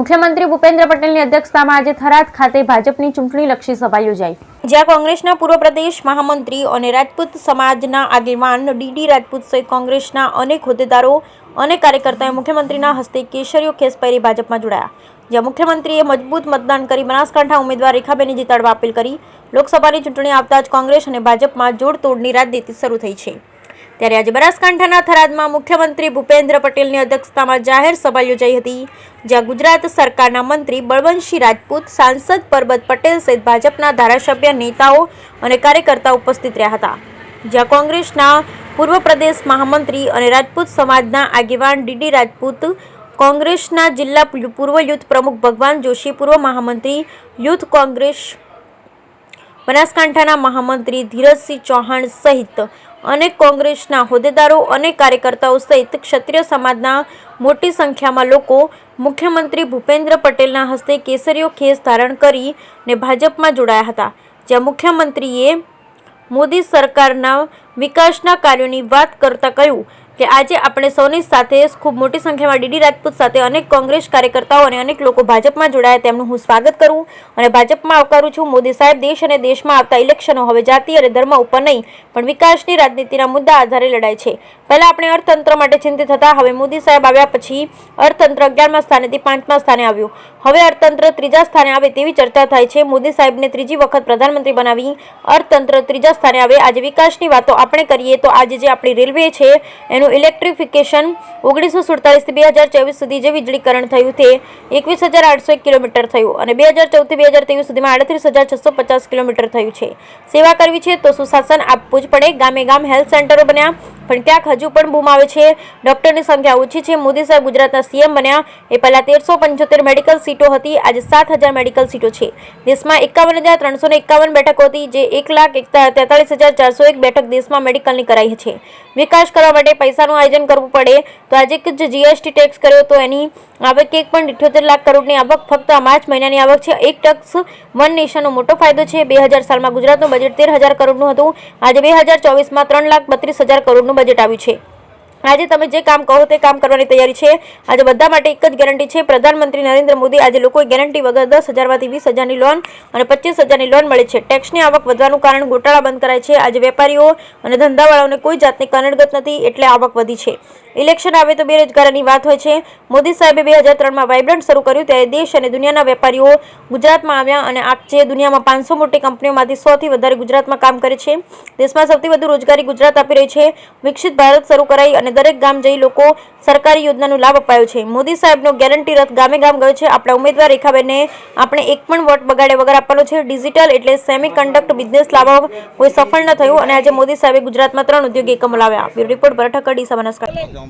મુખ્યમંત્રી ભૂપેન્દ્ર પટેલની અધ્યક્ષતામાં આજે થરાદ ખાતે ભાજપની ચૂંટણીલક્ષી સભા યોજાઈ, જ્યાં કોંગ્રેસના પૂર્વ પ્રદેશ મહામંત્રી અને રાજપૂત સમાજના આગેવાન ડીડી રાજપૂત સહિત કોંગ્રેસના અનેક હોદ્દેદારો અને કાર્યકર્તાઓએ મુખ્યમંત્રીના હસ્તે કેસરીઓ ખેસ પહેરી ભાજપમાં જોડાયા, જ્યાં મુખ્યમંત્રીએ મજબૂત મતદાન કરી બનાસકાંઠા ઉમેદવાર રેખાબેનને જીતાડવા અપીલ કરી। લોકસભાની ચૂંટણી આવતા જ કોંગ્રેસ અને ભાજપમાં જોડતોડની રાજનીતિ શરૂ થઈ છે, ત્યારે આજે બનાસકાંઠાના થરાદમાં મુખ્યમંત્રી ભૂપેન્દ્ર પટેલની અધ્યક્ષતામાં જાહેર સભા યોજાઈ હતી, જ્યાં ગુજરાત સરકારના મંત્રી બળવંતસિંહ રાજપૂત, સાંસદ પરબત પટેલ સહિત ભાજપના ધારાસભ્ય, નેતાઓ અને કાર્યકર્તાઓ ઉપસ્થિત રહ્યા હતા, જ્યાં કોંગ્રેસના પૂર્વ પ્રદેશ મહામંત્રી અને રાજપૂત સમાજના આગેવાન ડીડી રાજપૂત, કોંગ્રેસના જિલ્લા પૂર્વ યુથ પ્રમુખ ભગવાન જોશી, પૂર્વ મહામંત્રી યુથ કોંગ્રેસ બનાસકાંઠાના મહામંત્રી ધીરજસિંહ ચૌહાણ સહિત અનેક કોંગ્રેસના હોદ્દેદારો અને કાર્યકર્તાઓ સહિત ક્ષત્રિય સમાજના મોટી સંખ્યામાં લોકો મુખ્યમંત્રી ભૂપેન્દ્ર પટેલના હસ્તે કેસરીઓ ખેસ ધારણ કરીને ભાજપમાં જોડાયા હતા, જ્યાં મુખ્યમંત્રીએ મોદી સરકારના વિકાસના કાર્યોની વાત કરતા કહ્યું કે આજે આપણે સૌની સાથે ખૂબ મોટી સંખ્યામાં ડીડી રાજપૂત સાથે અનેક કોંગ્રેસ કાર્યકર્તાઓ અને અનેક લોકો ભાજપમાં જોડાયા, તેમનું હું સ્વાગત કરું અને ભાજપમાં આવકારું છું। મોદી સાહેબ, દેશ અને દેશમાં આવતા ઇલેક્શનો હવે જાતિ અને ધર્મ ઉપર નહીં પણ વિકાસની રાજનીતિના મુદ્દા આધારે લડાય છે। પહેલા આપણે અર્થતંત્ર માટે ચિંતિત હતા, હવે મોદી સાહેબ આવ્યા પછી અર્થતંત્ર 11મા સ્થાનેથી 5મા સ્થાને આવ્યું, હવે અર્થતંત્ર 3જા સ્થાને આવે તેવી ચર્ચા થાય છે। મોદી સાહેબને 3જી વખત પ્રધાનમંત્રી બનાવી અર્થતંત્ર 3જા સ્થાને આવે। આજે વિકાસની વાતો આપણે કરીએ તો આજે જે આપણી રેલવે છે એનું ઇલેક્ટ્રિફિકેશન 1947 થી 2024 સુધી જે વીજળીકરણ થયું તે 21,801 કિલોમીટર થયું અને 2014 થી 2023 સુધીમાં 38,650 કિલોમીટર થયું છે। સેવા કરવી છે તો સુશાસન આપવું જ પડે। ગામે ગામ હેલ્થ સેન્ટરો બન્યા પણ ક્યાંક હજુ પણ બૂમ આવે છે, ડોક્ટરની સંખ્યા ઓછી છે। મોદી સાહેબ ગુજરાતના સીએમ બન્યા એ પહેલા 1375 મેડિકલ સીટો હતી, આજે 7,000 મેડિકલ સીટો છે। દેશમાં 51,351 બેઠકો હતી, જે 1,43,401 બેઠક દેશમાં મેડિકલની કરાઈ છે। વિકાસ કરવા માટે પૈસાનું આયોજન કરવું પડે તો આજે જ જીએસટી ટેક્સ કર્યો તો એની આવક 1.78 લાખ કરોડની આવક ફક્ત માર્ચ મહિનાની આવક છે। એક ટેક્સ વન નેશનનો મોટો ફાયદો છે। 2000 સાલમાં ગુજરાતનું બજેટ 13,000 કરોડનું હતું, આજે 2024માં 3,32,000 કરોડનું બજેટ આવ્યું છે। આજે તમે જે કામ કહો તે કામ કરવાની તૈયારી છે। આજે બધા માટે એક જ ગેરંટી છે, પ્રધાનમંત્રી નરેન્દ્ર મોદી। આજે લોકોએ ગેરંટી વગર 10,000માંથી 20,000ની લોન અને 25,000ની લોન મળે છે। ટેક્સની આવક વધવાનું કારણ ગોટાળા બંધ કરાય છે। આજે વેપારીઓ અને ધંધાવાળાઓને કોઈ જાતની કનડગત નથી એટલે આવક વધી છે। ઇલેક્શન આવે તો બેરોજગારીની વાત હોય છે। મોદી સાહેબે 2003માં વાઇબ્રન્ટ શરૂ કર્યું ત્યારે દેશ અને દુનિયાના વેપારીઓ ગુજરાતમાં આવ્યા અને આજે દુનિયામાં 500 મોટી કંપનીઓમાંથી 100થી વધારે ગુજરાતમાં કામ કરે છે। દેશમાં સૌથી વધુ રોજગારી ગુજરાત આપી રહી છે। વિકસિત ભારત શરૂ કરાઈ અને દરેક ગામ જઈ લોકો સરકારી યોજનાનો લાભ અપાયો છે। મોદી સાહેબનો ગેરંટી રથ ગામે ગામ ગયો છે। આપણા ઉમેદવાર રેખાબેનને આપણે એક પણ વોટ બગાડ્યા વગર આપવાનો છે। ડિજિટલ એટલે સેમિકન્ડક્ટર બિઝનેસ લાવવા કોઈ સફળ ન થયું અને આજે મોદી સાહેબે ગુજરાતમાં 3 ઉદ્યોગ એકમો લાવ્યા। બ્યુરો રિપોર્ટ ભરત ઠક્કર, ડીસા, બનાસકાંઠા।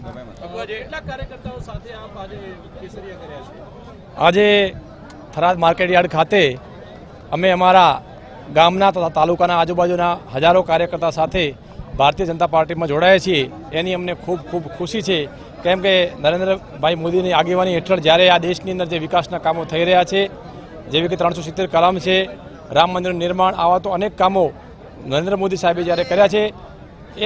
આજે થરાદ માર્કેટ યાર્ડ ખાતે અમે અમારા ગામના તથા તાલુકાના આજુબાજુના હજારો કાર્યકર્તા સાથે ભારતીય જનતા પાર્ટીમાં જોડાયા છીએ। એની અમને ખૂબ ખૂબ ખુશી છે, કેમ કે નરેન્દ્રભાઈ મોદીની આગેવાની હેઠળ જ્યારે આ દેશની અંદર જે વિકાસના કામો થઈ રહ્યા છે, જેવી કે 370 કલમ છે, રામ મંદિરનું નિર્માણ, આવા તો અનેક કામો નરેન્દ્ર મોદી સાહેબે જ્યારે કર્યા છે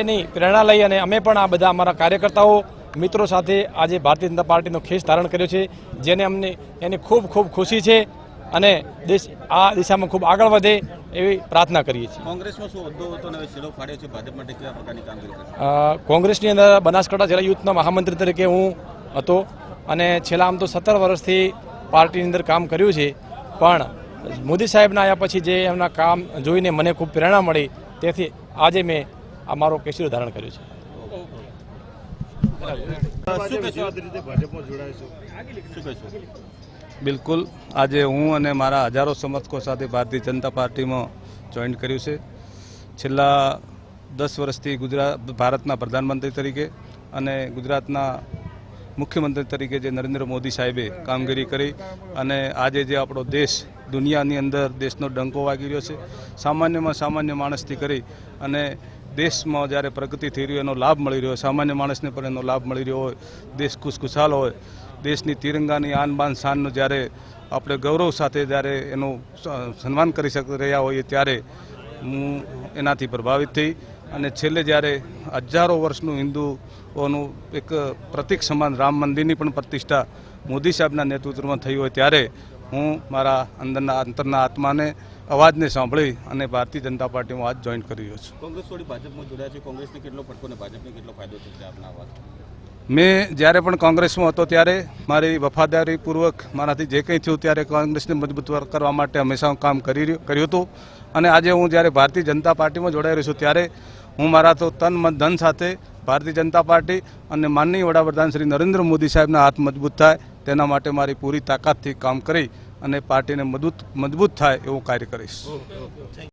એની પ્રેરણા લઈ અને અમે પણ આ બધા અમારા કાર્યકર્તાઓ મિત્રો સાથે આજે ભારતીય જનતા પાર્ટીનો ખેસ ધારણ કર્યો છે, જેને અમને એની ખૂબ ખૂબ ખુશી છે અને દેશ આ દિશામાં ખૂબ આગળ વધે એવી પ્રાર્થના કરીએ છીએ। કોંગ્રેસમાં શું હોદ્દો હતો અને છેડો ફાડ્યો છે, ભાજપ માટે કેવા પ્રકારની કામગીરી કરશે? કોંગ્રેસની અંદર બનાસકાંઠા જિલ્લા યુથના મહામંત્રી તરીકે હું હતો અને છેલ્લા આમ તો 17 વર્ષથી પાર્ટીની અંદર કામ કર્યું છે, પણ મોદી સાહેબના આવ્યા પછી જે એમના કામ જોઈને મને ખૂબ પ્રેરણા મળી, તેથી આજે મેં આ મારો કેસરી ધારણ કર્યું છે। બિલકુલ, આજે હું અને મારા હજારો સમર્થકો સાથે ભારતીય જનતા પાર્ટીમાં જોઈન કર્યું છે। છેલ્લા 10 વર્ષથી ભારતના પ્રધાનમંત્રી તરીકે અને ગુજરાતના મુખ્યમંત્રી તરીકે જે નરેન્દ્ર મોદી સાહેબે કામગીરી કરી અને આજે જે આપણો દેશ દુનિયાની અંદર દેશનો ડંકો વાગી રહ્યો છે, સામાન્યમાં સામાન્ય માણસથી કરી અને દેશમાં જ્યારે પ્રગતિ થઈ રહી એનો લાભ મળી રહ્યો, સામાન્ય માણસને પણ એનો લાભ મળી રહ્યો હોય, દેશ ખુશખુશાલ હોય, દેશની તિરંગાની આન બાન શાનનું જ્યારે આપણે ગૌરવ સાથે જ્યારે એનું સન્માન કરી રહ્યા હોઈએ ત્યારે હું એનાથી પ્રભાવિત થઈ અને છેલ્લે જ્યારે હજારો વર્ષનું હિન્દુઓનું એક પ્રતિક સમાન રામ મંદિરની પણ પ્રતિષ્ઠા મોદી સાહેબના નેતૃત્વમાં થઈ હોય ત્યારે હું મારા અંતરના આત્માને અવાજને સાંભળી અને ભારતીય જનતા પાર્ટીમાં આજ જોઈન કરી રહ્યો છું. કોંગ્રેસ છોડી ભાજપમાં જોડાયા છે. કોંગ્રેસને કેટલો ફટકો અને ભાજપને કેટલો ફાયદો થશે આપના વાત? મેં જ્યારે પણ કોંગ્રેસમાં હતો ત્યારે મારી વફાદારીપૂર્વક મારાથી જે કંઈ થયું ત્યારે કોંગ્રેસને મજબૂત કરવા માટે હંમેશા કામ કર્યું હતું અને આજે હું જ્યારે ભારતીય જનતા પાર્ટીમાં જોડાઈ રહ્યો છું ત્યારે હું મારા તો તન મન ધન સાથે ભારતીય જનતા પાર્ટી અને માનનીય વડાપ્રધાન શ્રી નરેન્દ્ર મોદી સાહેબના હાથ મજબૂત થાય તેના માટે મારી પૂરી તાકાતથી કામ કરી અને પાર્ટીને મજબૂત થાય એવું કાર્ય કરીશ.